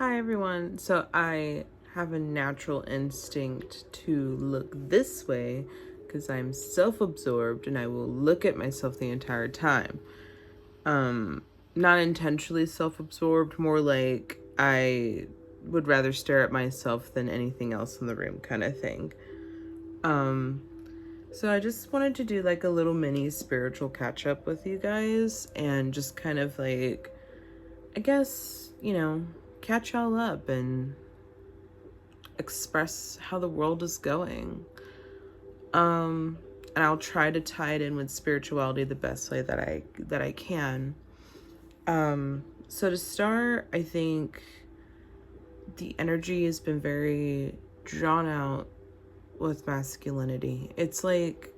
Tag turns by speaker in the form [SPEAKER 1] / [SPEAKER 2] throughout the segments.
[SPEAKER 1] Hi everyone. So I have a natural instinct to look this way because I'm self-absorbed and I will look at myself the entire time. Not intentionally self-absorbed, more like I would rather stare at myself than anything else in the room kind of thing. Um, so I just wanted to do like a little mini spiritual catch up with you guys and just kind of like, I guess, catch y'all up and express how the world is going. And I'll try to tie it in with spirituality the best way that I can. So to start, I think the energy has been very drawn out with masculinity. It's like,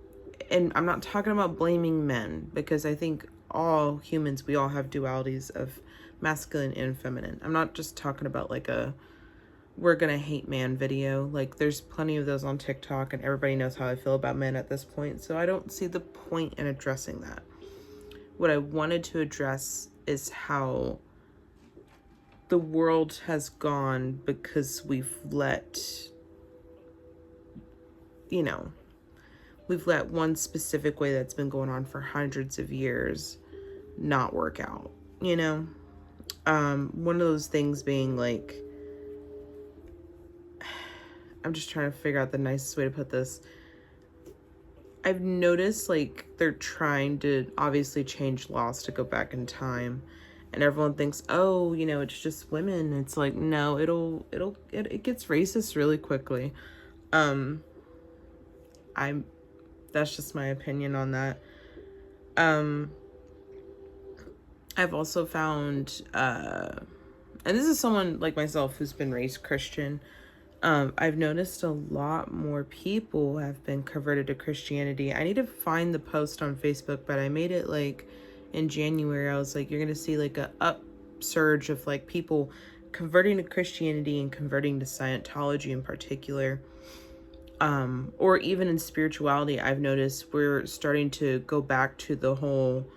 [SPEAKER 1] and I'm not talking about blaming men because I think all humans, we all have dualities of masculine and feminine. I'm not just talking about like a we're gonna hate man video. Like there's plenty of those on TikTok and everybody knows how I feel about men at this point. So I don't see the point in addressing that. What I wanted to address is how the world has gone because we've let one specific way that's been going on for hundreds of years not work out, one of those things being like, I'm just trying to figure out the nicest way to put this. I've noticed like they're trying to obviously change laws to go back in time, and everyone thinks, oh, it's just women. It's like, no, it gets racist really quickly. I'm That's just my opinion on that. I've also found and this is someone like myself who's been raised Christian. I've noticed a lot more people have been converted to Christianity. I need to find the post on Facebook, but I made it like in January. I was like, you're going to see like a upsurge of like people converting to Christianity and converting to Scientology in particular. Or even in spirituality, I've noticed we're starting to go back to the whole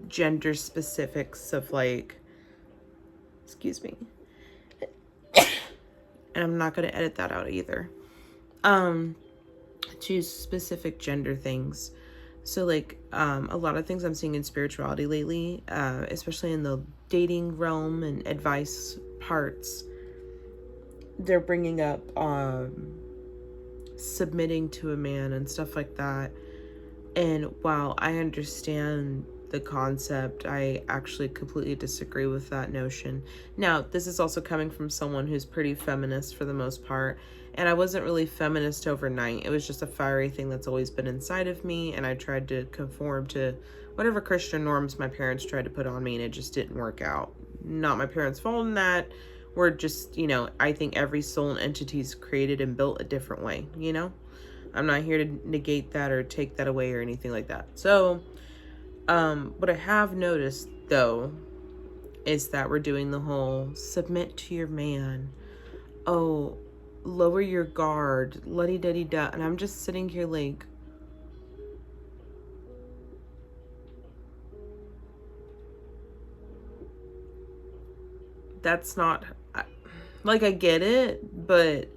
[SPEAKER 1] gender specifics of like, excuse me, and I'm not going to edit that out either, to specific gender things. So like a lot of things I'm seeing in spirituality lately, especially in the dating realm and advice parts, they're bringing up submitting to a man and stuff like that. And while I understand the concept, I actually completely disagree with that notion. Now, this is also coming from someone who's pretty feminist for the most part, and I wasn't really feminist overnight. It was just a fiery thing that's always been inside of me, and I tried to conform to whatever Christian norms my parents tried to put on me, and it just didn't work out. Not my parents' fault in that. We're just, I think every soul and entity is created and built a different way, I'm not here to negate that or take that away or anything like that. So, what I have noticed, though, is that we're doing the whole submit to your man. Oh, lower your guard, luddy-duddy-da. And I'm just sitting here like, that's not, like, I get it, but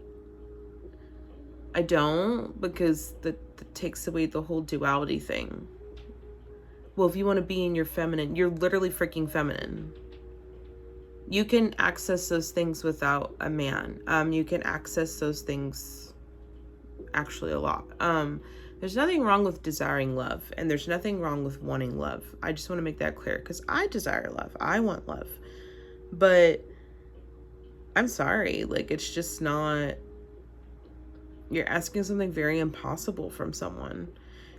[SPEAKER 1] I don't, because that takes away the whole duality thing. Well, if you want to be in your feminine, you're literally freaking feminine. You can access those things without a man. You can access those things actually a lot. There's nothing wrong with desiring love, and there's nothing wrong with wanting love. I just want to make that clear, because I desire love. I want love. But I'm sorry, like, it's just not, you're asking something very impossible from someone.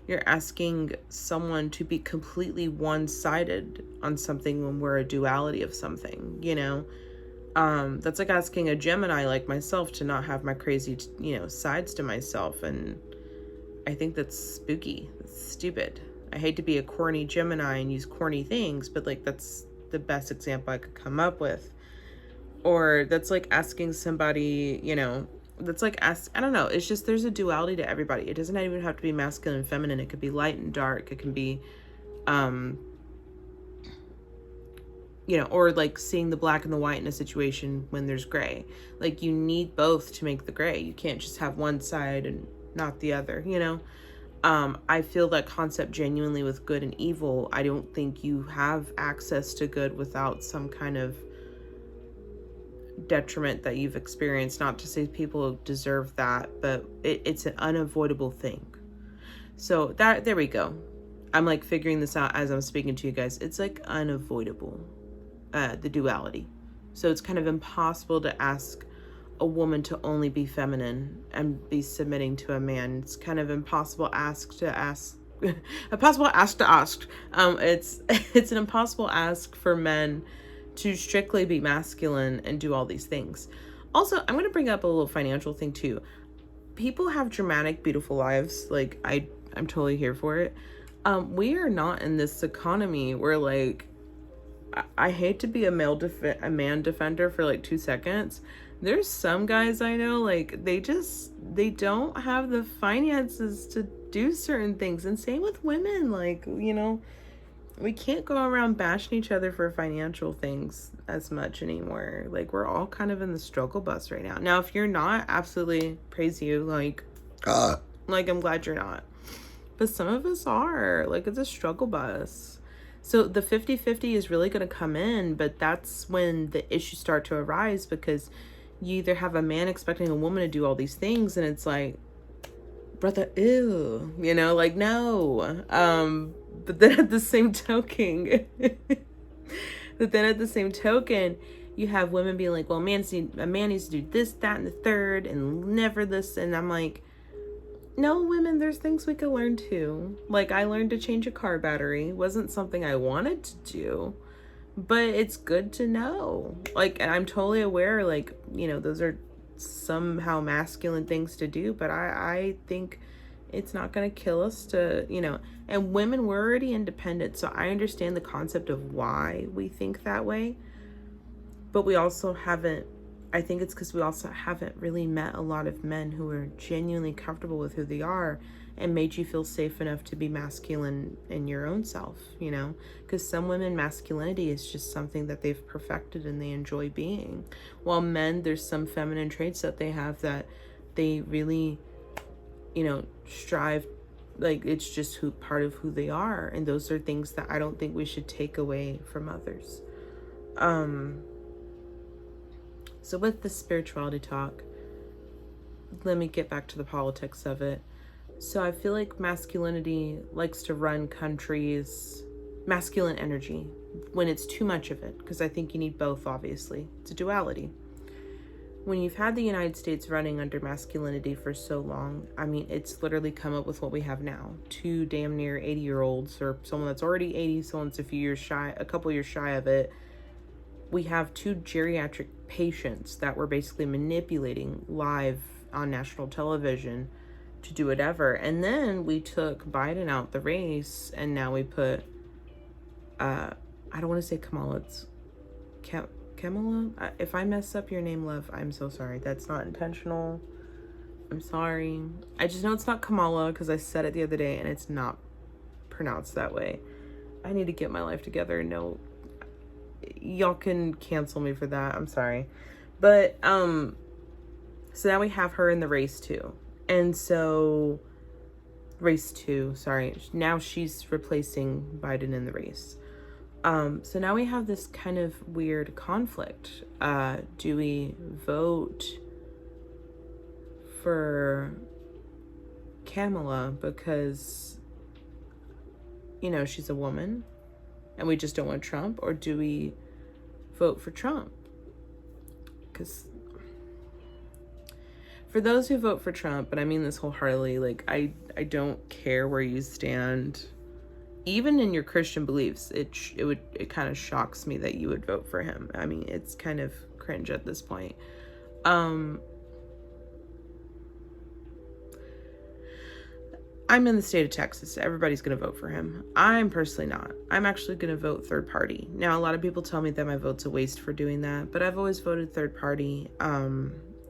[SPEAKER 1] You're asking someone to be completely one-sided on something when we're a duality of something, that's like asking a Gemini like myself to not have my crazy, sides to myself. And I think that's spooky. That's stupid. I hate to be a corny Gemini and use corny things, but like that's the best example I could come up with. Or that's like asking somebody, that's like I don't know, it's just there's a duality to everybody. It doesn't even have to be masculine and feminine. It could be light and dark. It can be or like seeing the black and the white in a situation when there's gray. Like, you need both to make the gray. You can't just have one side and not the other, I feel that concept genuinely with good and evil. I don't think you have access to good without some kind of detriment that you've experienced. Not to say people deserve that, but it's an unavoidable thing. So there we go. I'm like figuring this out as I'm speaking to you guys. It's like unavoidable, the duality. So it's kind of impossible to ask a woman to only be feminine and be submitting to a man. It's kind of impossible to ask. It's an impossible ask for men to strictly be masculine and do all these things. Also, I'm going to bring up a little financial thing too. People have dramatic, beautiful lives. Like, I'm totally here for it. We are not in this economy where, like, I hate to be a man defender for like 2 seconds. There's some guys I know, like, they don't have the finances to do certain things. And same with women. Like, we can't go around bashing each other for financial things as much anymore. Like, we're all kind of in the struggle bus right now. Now, if you're not, absolutely praise you. Like, I'm glad you're not. But some of us are. Like, it's a struggle bus. So the 50-50 is really going to come in, but that's when the issues start to arise, because you either have a man expecting a woman to do all these things, and it's like, brother, ew, like, no. But then at the same token, you have women being like, well, a man needs to do this, that, and the third, and never this. And I'm like, no, women, there's things we could learn too. Like, I learned to change a car battery. It wasn't something I wanted to do, but it's good to know. Like, and I'm totally aware, like, those are somehow masculine things to do, but I think it's not going to kill us to, and women, we're already independent. So I understand the concept of why we think that way, but we also haven't, I think it's because we also haven't really met a lot of men who are genuinely comfortable with who they are and made you feel safe enough to be masculine in your own self, because some women, masculinity is just something that they've perfected and they enjoy being. While men, there's some feminine traits that they have that they really, strive, like, it's just part of who they are. And those are things that I don't think we should take away from others. So with the spirituality talk, let me get back to the politics of it. So I feel like masculinity likes to run countries, masculine energy, when it's too much of it, because I think you need both, obviously. It's a duality. When you've had the United States running under masculinity for so long, I mean, it's literally come up with what we have now. 2 damn near 80-year-olds, or someone that's already 80, someone that's a couple years shy of it. We have 2 geriatric patients that were basically manipulating live on national television to do whatever. And then we took Biden out the race, and now we put, I don't want to say Kamala, it's Kamala? If I mess up your name, love, I'm so sorry. That's not intentional. I'm sorry. I just know it's not Kamala because I said it the other day and it's not pronounced that way. I need to get my life together. No, y'all can cancel me for that. I'm sorry. But, so now we have her in the race too. And so, race 2, sorry. Now she's replacing Biden in the race. So now we have this kind of weird conflict. Do we vote for Kamala because, she's a woman and we just don't want Trump? Or do we vote for Trump? Because for those who vote for Trump, and I mean this wholeheartedly, like, I don't care where you stand. Even in your Christian beliefs, it kind of shocks me that you would vote for him. I mean, it's kind of cringe at this point. I'm in the state of Texas. Everybody's going to vote for him. I'm personally not. I'm actually going to vote third party. Now, a lot of people tell me that my vote's a waste for doing that, but I've always voted third party.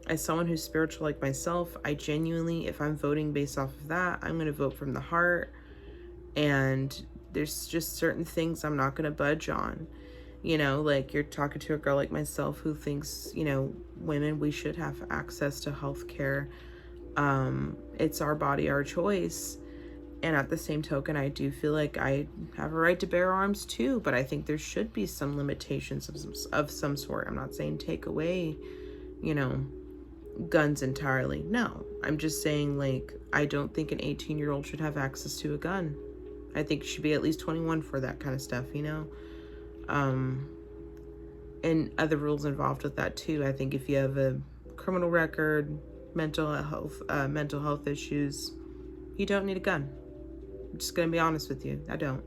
[SPEAKER 1] As someone who's spiritual like myself, I genuinely, if I'm voting based off of that, I'm going to vote from the heart. And there's just certain things I'm not going to budge on. You know, like, you're talking to a girl like myself who thinks, you know, women, we should have access to health care. It's our body, our choice. And at the same token, I do feel like I have a right to bear arms too, but I think there should be some limitations of some sort. I'm not saying take away, you know, guns entirely. No, I'm just saying, like, I don't think an 18-year-old should have access to a gun. I think you should be at least 21 for that kind of stuff, you know? And other rules involved with that too. I think if you have a criminal record, mental health issues, you don't need a gun. I'm just gonna be honest with you. I don't.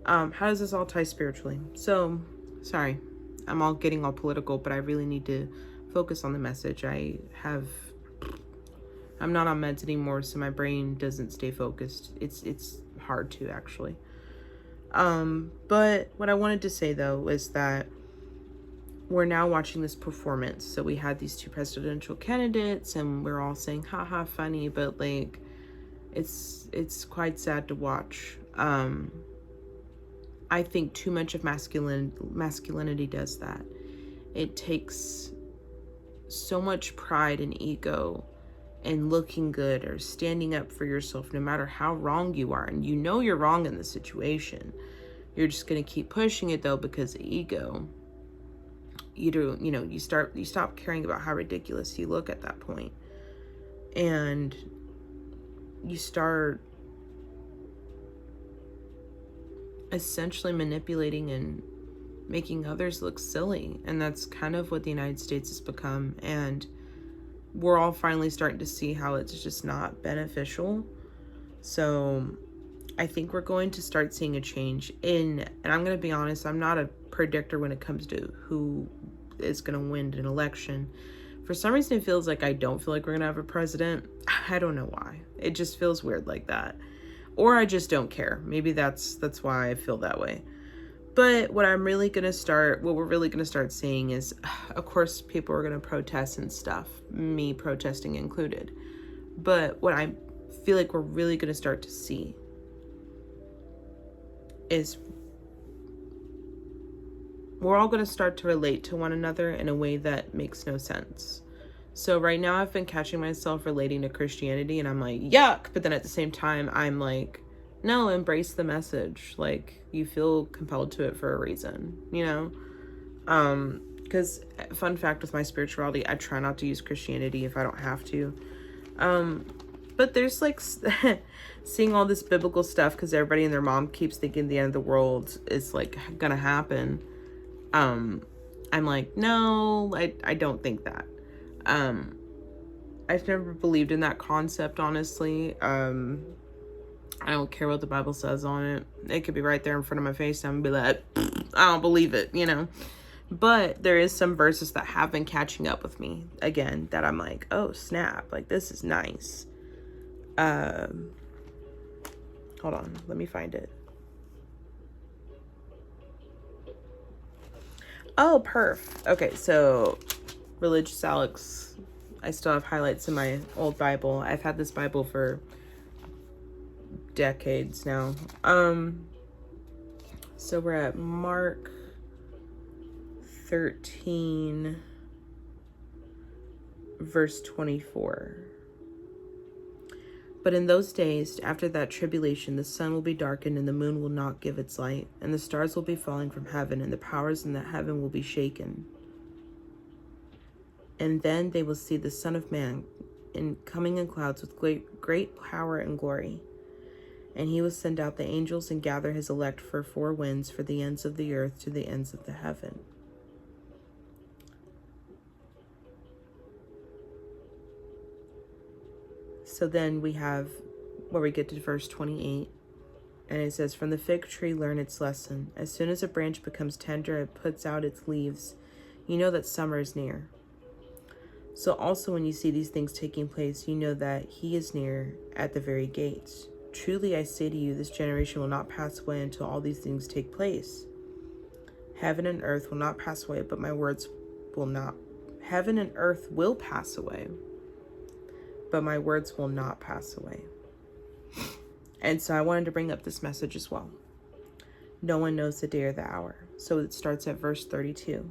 [SPEAKER 1] How does this all tie spiritually? So, sorry, I'm getting all political, but I really need to focus on the message. I'm not on meds anymore, so my brain doesn't stay focused. It's hard to, actually. But what I wanted to say though is that we're now watching this performance. So we had these two presidential candidates and we're all saying, haha, funny, but like, it's quite sad to watch. I think too much of masculinity does that. It takes so much pride and ego and looking good or standing up for yourself no matter how wrong you are, and you know you're wrong in the situation. You're just going to keep pushing it though because of ego. You stop caring about how ridiculous you look at that point, and you start essentially manipulating and making others look silly. And that's kind of what the United States has become, and we're all finally starting to see how it's just not beneficial. So I think we're going to start seeing a change and I'm going to be honest, I'm not a predictor when it comes to who is going to win an election. For some reason, it feels like I don't feel like we're going to have a president. I don't know why. It just feels weird like that. Or I just don't care. Maybe that's why I feel that way. But what we're really going to start seeing is, of course, people are going to protest and stuff, me protesting included. But what I feel like we're really going to start to see is we're all going to start to relate to one another in a way that makes no sense. So right now I've been catching myself relating to Christianity and I'm like, yuck. But then at the same time, I'm like, no, embrace the message. Like, you feel compelled to it for a reason, you know? Because fun fact with my spirituality, I try not to use Christianity if I don't have to. But there's like seeing all this biblical stuff because everybody and their mom keeps thinking the end of the world is like gonna happen. I'm like, no, I don't think that. I've never believed in that concept, honestly. I don't care what the Bible says on it. It could be right there in front of my face and I'm gonna be like, I don't believe it, you know? But there is some verses that have been catching up with me again that I'm like, oh snap, like this is nice. Hold on, let me find it. Oh, perf. Okay, so Religious Alex, I still have highlights in my old Bible. I've had this Bible for decades now. So we're at Mark 13 verse 24. But in those days, after that tribulation, the sun will be darkened and the moon will not give its light, and the stars will be falling from heaven, and the powers in the heaven will be shaken. And then they will see the Son of Man coming in clouds with great power and glory. And he will send out the angels and gather his elect for 4 winds, for the ends of the earth to the ends of the heaven. So then we have where we get to verse 28, and it says, from the fig tree learn its lesson. As soon as a branch becomes tender, it puts out its leaves. You know that summer is near. So also when you see these things taking place, you know that he is near at the very gates. Truly I say to you, this generation will not pass away until all these things take place. Heaven and earth will not pass away, but my words will not. Heaven and earth will pass away, but my words will not pass away. And so I wanted to bring up this message as well. No one knows the day or the hour. So it starts at verse 32.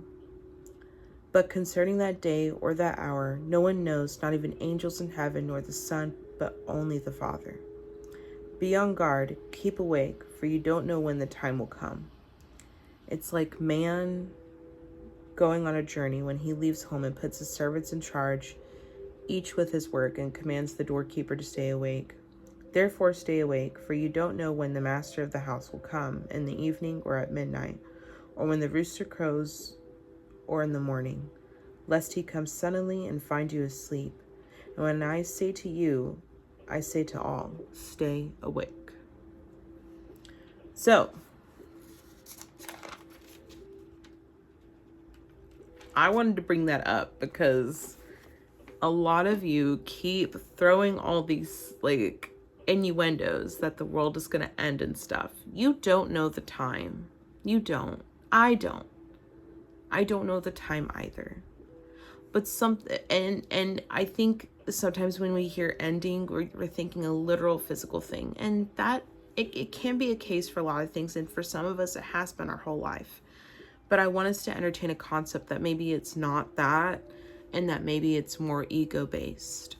[SPEAKER 1] But concerning that day or that hour, no one knows, not even angels in heaven, nor the Son, but only the Father. Be on guard, keep awake, for you don't know when the time will come. It's like man going on a journey when he leaves home and puts his servants in charge, each with his work, and commands the doorkeeper to stay awake. Therefore stay awake, for you don't know when the master of the house will come, in the evening or at midnight, or when the rooster crows, or in the morning, lest he come suddenly and find you asleep. And when I say to you, I say to all, stay awake. So, I wanted to bring that up because a lot of you keep throwing all these like innuendos that the world is going to end and stuff. You don't know the time. You don't. I don't. I don't know the time either. But and I think sometimes when we hear ending, we're thinking a literal physical thing, and that it can be a case for a lot of things, and for some of us it has been our whole life. But I want us to entertain a concept that maybe it's not that, and that maybe it's more ego-based.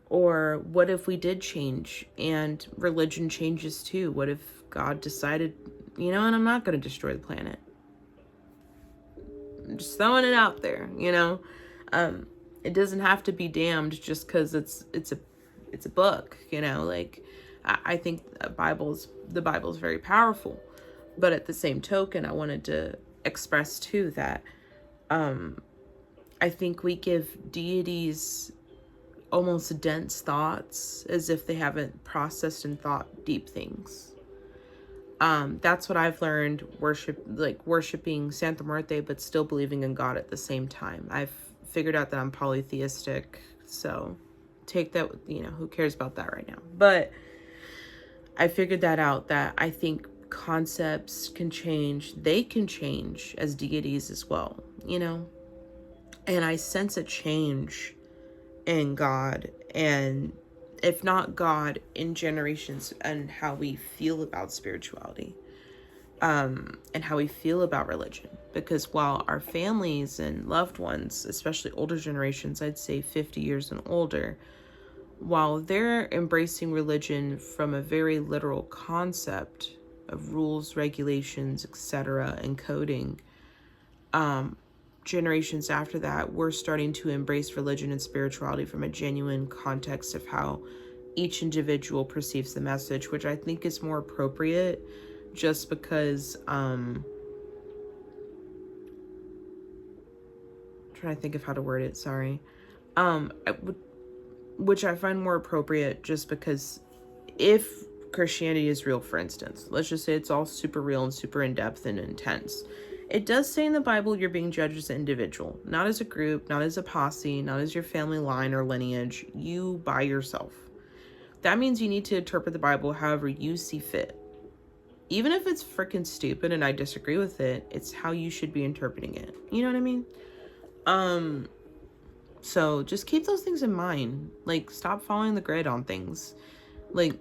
[SPEAKER 1] Or what if we did change and religion changes too? What if God decided, and I'm not going to destroy the planet? I'm just throwing it out there, It doesn't have to be damned just because it's a book, Like I think the Bible's very powerful, but at the same token, I wanted to express too that I think we give deities almost dense thoughts as if they haven't processed and thought deep things. That's what I've learned worshiping Santa Muerte, but still believing in God at the same time. I've figured out that I'm polytheistic, so take that, who cares about that right now? But I figured that out, that I think concepts can change. They can change as deities as well, And I sense a change in God, and if not God, in generations, and how we feel about spirituality, and how we feel about religion. Because while our families and loved ones, especially older generations, I'd say 50 years and older, while they're embracing religion from a very literal concept of rules, regulations, etc., and coding, generations after that, we're starting to embrace religion and spirituality from a genuine context of how each individual perceives the message, which I think is more appropriate, just because trying to think of how to word it, sorry. Which I find more appropriate just because if Christianity is real, for instance, let's just say it's all super real and super in-depth and intense. It does say in the Bible you're being judged as an individual, not as a group, not as a posse, not as your family line or lineage, you by yourself. That means you need to interpret the Bible however you see fit. Even if it's freaking stupid and I disagree with it, it's how you should be interpreting it. You know what I mean? So just keep those things in mind. Like, stop following the grid on things. Like,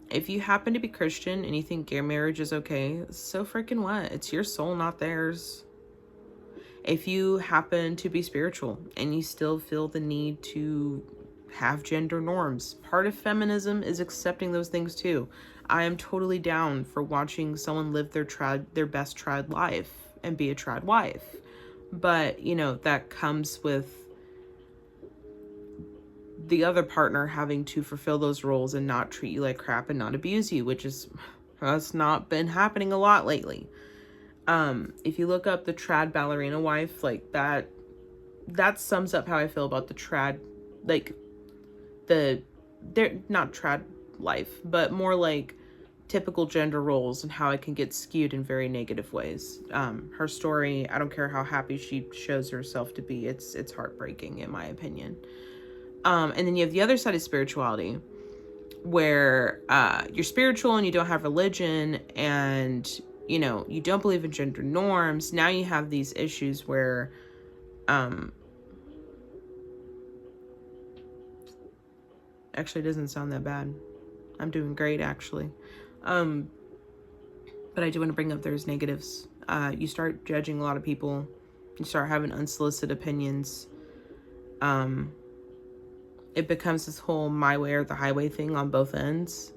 [SPEAKER 1] if you happen to be Christian and you think gay marriage is okay, so freaking what? It's your soul, not theirs. If you happen to be spiritual and you still feel the need to have gender norms, part of feminism is accepting those things too. I am totally down for watching someone live their best trad life and be a trad wife. But, that comes with the other partner having to fulfill those roles and not treat you like crap and not abuse you, which has not been happening a lot lately. If you look up the trad ballerina wife, like that sums up how I feel about the trad, like they're not trad life, but more like typical gender roles and how it can get skewed in very negative ways. Her story, I don't care how happy she shows herself to be, it's heartbreaking in my opinion. And then you have the other side of spirituality where you're spiritual and you don't have religion and, you don't believe in gender norms. Now you have these issues where actually, it doesn't sound that bad. I'm doing great, actually. But I do want to bring up there's negatives. You start judging a lot of people. You start having unsolicited opinions. It becomes this whole my way or the highway thing on both ends.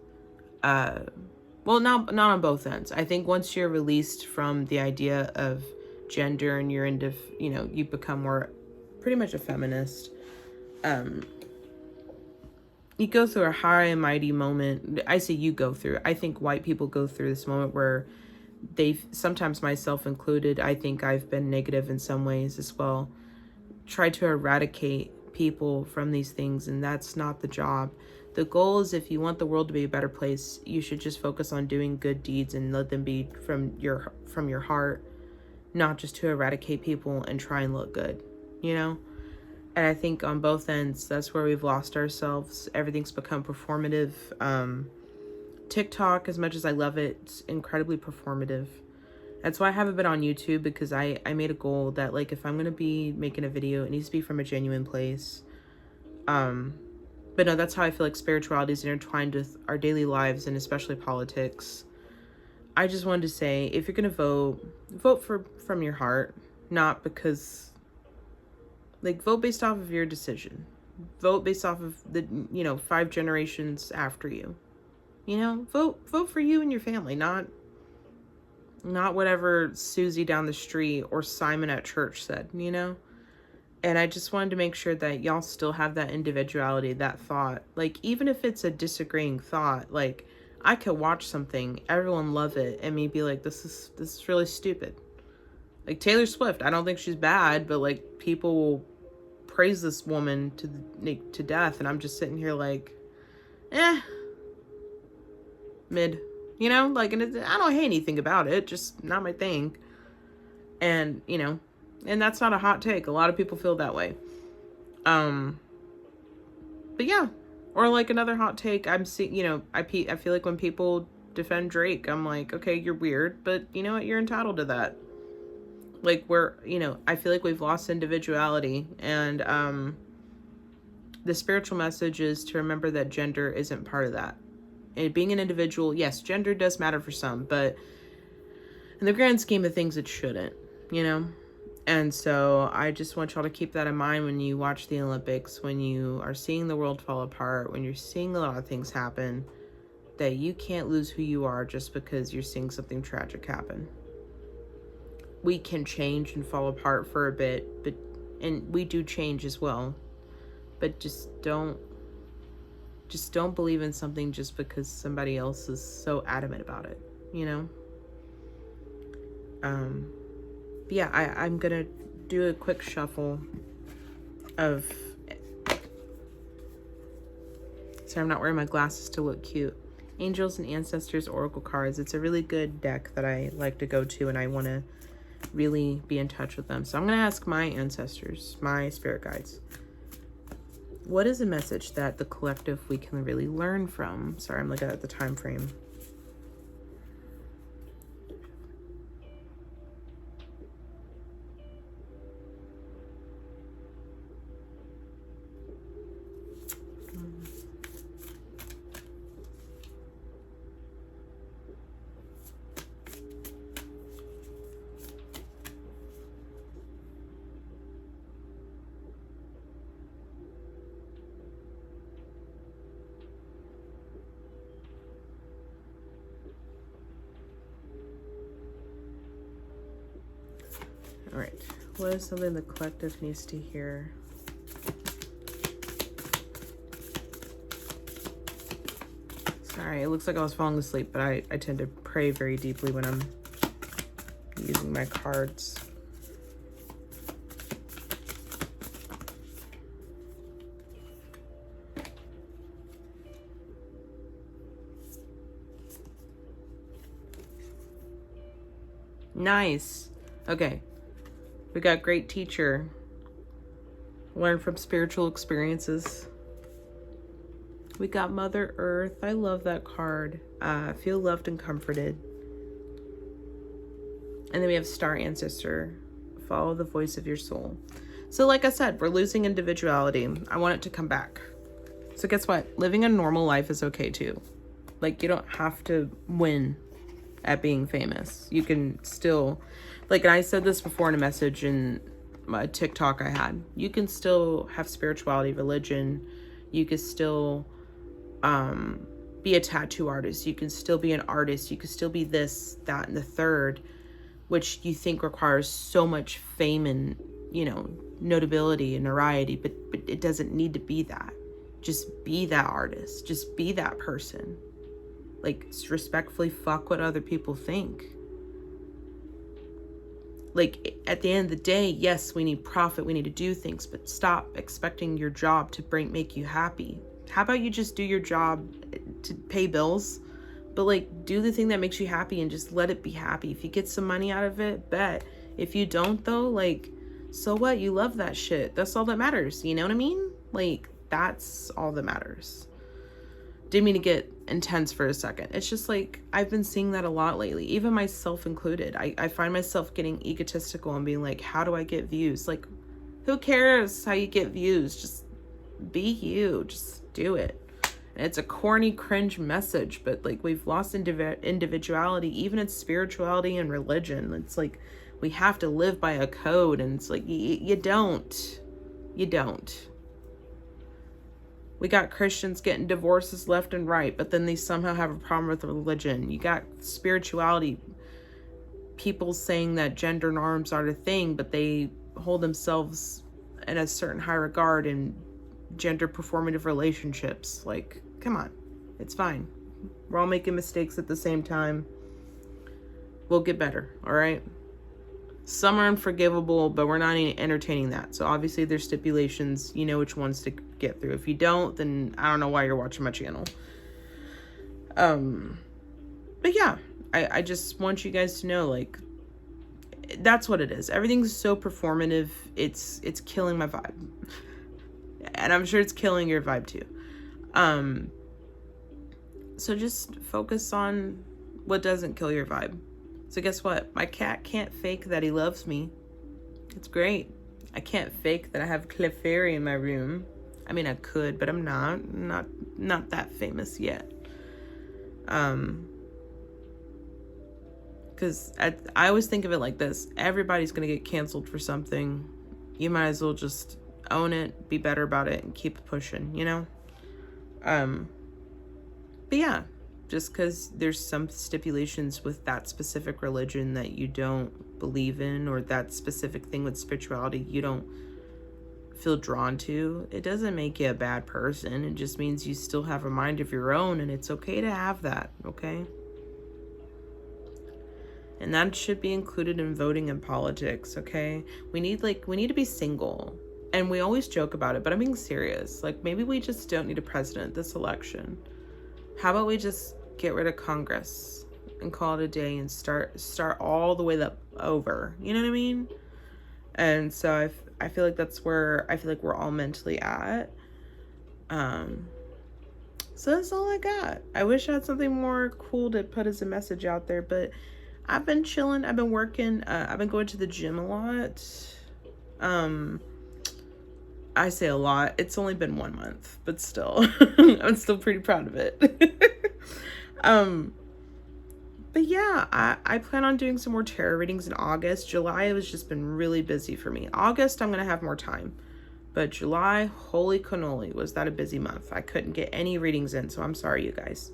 [SPEAKER 1] Well, not on both ends. I think once you're released from the idea of gender and you're into, you become more pretty much a feminist. You go through a high and mighty moment. I say you go through. I think white people go through this moment where sometimes myself included, I think I've been negative in some ways as well. Try to eradicate people from these things, and that's not the job. The goal is, if you want the world to be a better place, you should just focus on doing good deeds and let them be from your heart, not just to eradicate people and try and look good, And I think on both ends, that's where we've lost ourselves. Everything's become performative. TikTok, as much as I love it, it's incredibly performative. That's why I haven't been on YouTube, because I made a goal that, like, if I'm going to be making a video, it needs to be from a genuine place. But no, that's how I feel like spirituality is intertwined with our daily lives, and especially politics. I just wanted to say, if you're going to vote from your heart, not because... vote based off of your decision. Vote based off of the, 5 generations after you. Vote for you and your family, not whatever Susie down the street or Simon at church said, And I just wanted to make sure that y'all still have that individuality, that thought. Even if it's a disagreeing thought, I could watch something, everyone love it, and me be like, this is really stupid. Taylor Swift, I don't think she's bad, but people will praise this woman to death, and I'm just sitting here mid, and I don't hate anything about it, just not my thing. And and that's not a hot take. A lot of people feel that way. But yeah, or another hot take I'm seeing, I feel like when people defend Drake, I'm like, okay, you're weird, but you know what, you're entitled to that. I feel like we've lost individuality, and the spiritual message is to remember that gender isn't part of that. And being an individual, yes, gender does matter for some, but in the grand scheme of things, it shouldn't, And so I just want y'all to keep that in mind when you watch the Olympics, when you are seeing the world fall apart, when you're seeing a lot of things happen, that you can't lose who you are just because you're seeing something tragic happen. We can change and fall apart for a bit, and we do change as well, but just don't believe in something just because somebody else is so adamant about it, Yeah, I'm gonna do a quick shuffle of... Sorry, I'm not wearing my glasses to look cute. Angels and Ancestors Oracle cards. It's a really good deck that I like to go to, and I want to really be in touch with them. So I'm going to ask my ancestors, my spirit guides, what is a message that the collective we can really learn from? Sorry, I'm looking at the time frame. All right, what is something the collective needs to hear? Sorry, it looks like I was falling asleep, but I tend to pray very deeply when I'm using my cards. Nice. Okay. We got great teacher. Learn from spiritual experiences. We got Mother Earth. I love that card. Feel loved and comforted. And then we have Star Ancestor. Follow the voice of your soul. So like I said, we're losing individuality. I want it to come back. So guess what? Living a normal life is okay too. You don't have to win. at being famous. You can still, like, and I said this before in a message in my TikTok I had, you can still have spirituality, religion. You can still be a tattoo artist. You can still be an artist. You can still be this, that, and the third, which you think requires so much fame and, you know, notability and notoriety, but it doesn't need to be that. Just be that artist. Just be that person. Like, respectfully fuck what other people think. Like, at the end of the day, yes, we need profit, we need to do things, but stop expecting your job to make you happy. How about you just do your job to pay bills, but like, do the thing that makes you happy and just let it be happy. If you get some money out of it, bet. If you don't though, like, so what? You love that shit. That's all that matters. You know what I mean? Like, that's all that matters. Didn't mean to get intense for a second. It's just like, I've been seeing that a lot lately, even myself included. I find myself getting egotistical and being like, how do I get views? Like, who cares how you get views? Just be you. Just do it. And it's a corny, cringe message, but like, we've lost individuality, even in spirituality and religion. It's like, we have to live by a code, and it's like, you don't. We got Christians getting divorces left and right, but then they somehow have a problem with religion. You got spirituality, people saying that gender norms aren't a thing, but they hold themselves in a certain high regard in gender performative relationships. Like, come on, it's fine. We're all making mistakes at the same time. We'll get better, all right? Some are unforgivable, but we're not entertaining that. So obviously there's stipulations. You know which ones to get through. If you don't, then I don't know why you're watching my channel. But yeah, I just want you guys to know, like, that's what it is. Everything's so performative. It's killing my vibe. And I'm sure it's killing your vibe too. So just focus on what doesn't kill your vibe. So guess what? My cat can't fake that he loves me. It's great. I can't fake that I have Clefairy in my room. I mean, I could, but I'm not that famous yet. Because I always think of it like this. Everybody's going to get canceled for something. You might as well just own it, be better about it, and keep pushing, you know? But yeah, just because there's some stipulations with that specific religion that you don't believe in, or that specific thing with spirituality you don't feel drawn to, it doesn't make you a bad person. It just means you still have a mind of your own, and it's okay to have that, okay? And that should be included in voting and politics, okay? We need to be single. And we always joke about it, but I'm being serious. Like, maybe we just don't need a president this election. How about we just get rid of Congress and call it a day and start all the way over? You know what I mean? And so I feel like that's where I feel like we're all mentally at. So that's all I got. I wish I had something more cool to put as a message out there, but I've been chilling. I've been working. I've been going to the gym a lot. I say a lot. It's only been 1 month, but still, I'm still pretty proud of it. But yeah, I plan on doing some more tarot readings in August. July has just been really busy for me. August, I'm going to have more time. But July, holy cannoli, was that a busy month. I couldn't get any readings in, so I'm sorry, you guys.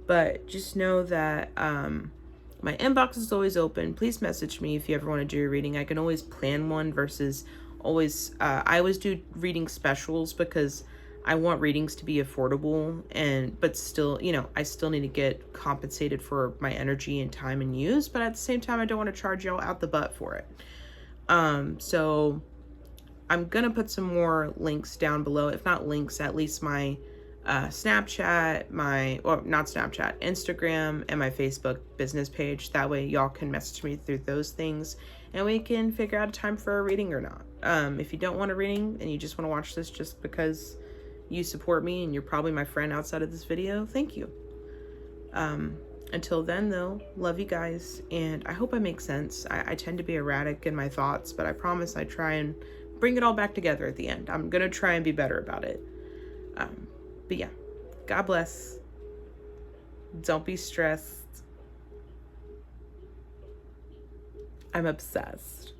[SPEAKER 1] But just know that my inbox is always open. Please message me if you ever want to do a reading. I can always plan one versus always... I always do reading specials because I want readings to be affordable, but still, you know, I still need to get compensated for my energy and time and use, but at the same time, I don't want to charge y'all out the butt for it. So I'm gonna put some more links down below, if not links, at least my Snapchat, not Snapchat, Instagram, and my Facebook business page. That way y'all can message me through those things and we can figure out a time for a reading or not. If you don't want a reading and you just want to watch this just because you support me and you're probably my friend outside of this video, thank you. Until then though, love you guys, and I hope I make sense. I tend to be erratic in my thoughts, but I promise I try and bring it all back together at the end. I'm gonna try and be better about it. But yeah, God bless. Don't be stressed. I'm obsessed.